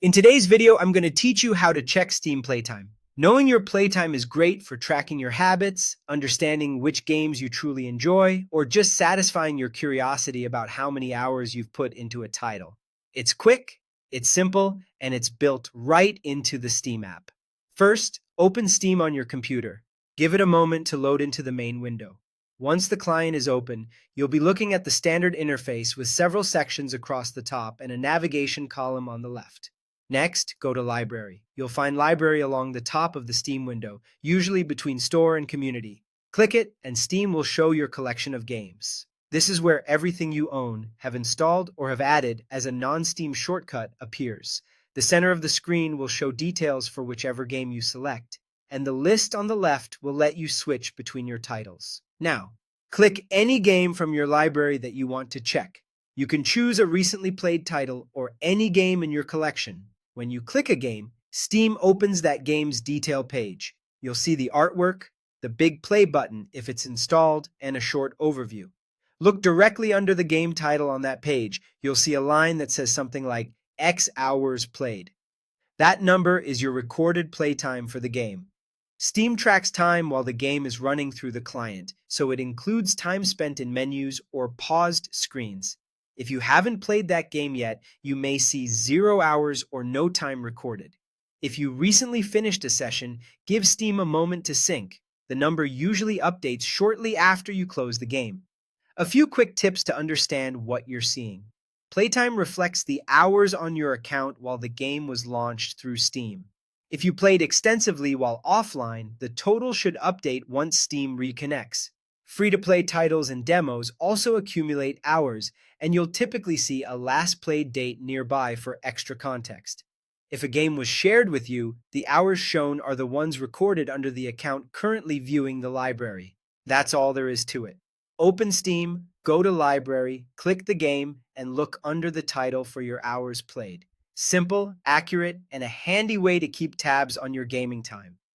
In today's video, I'm going to teach you how to check Steam Playtime. Knowing your playtime is great for tracking your habits, understanding which games you truly enjoy, or just satisfying your curiosity about how many hours you've put into a title. It's quick, it's simple, and it's built right into the Steam app. First, open Steam on your computer. Give it a moment to load into the main window. Once the client is open, you'll be looking at the standard interface with several sections across the top and a navigation column on the left. Next, go to Library. You'll find Library along the top of the Steam window, usually between Store and Community. Click it, and Steam will show your collection of games. This is where everything you own, have installed, or have added as a non-Steam shortcut appears. The center of the screen will show details for whichever game you select, and the list on the left will let you switch between your titles. Now, click any game from your library that you want to check. You can choose a recently played title or any game in your collection. When you click a game, Steam opens that game's detail page. You'll see the artwork, the big play button if it's installed, and a short overview. Look directly under the game title on that page. You'll see a line that says something like X hours played. That number is your recorded playtime for the game. Steam tracks time while the game is running through the client, so it includes time spent in menus or paused screens. If you haven't played that game yet, you may see 0 hours or no time recorded. If you recently finished a session, give Steam a moment to sync. The number usually updates shortly after you close the game. A few quick tips to understand what you're seeing. Playtime reflects the hours on your account while the game was launched through Steam. If you played extensively while offline, the total should update once Steam reconnects. Free-to-play titles and demos also accumulate hours, and you'll typically see a last played date nearby for extra context. If a game was shared with you, the hours shown are the ones recorded under the account currently viewing the library. That's all there is to it. Open Steam, go to Library, click the game, and look under the title for your hours played. Simple, accurate, and a handy way to keep tabs on your gaming time.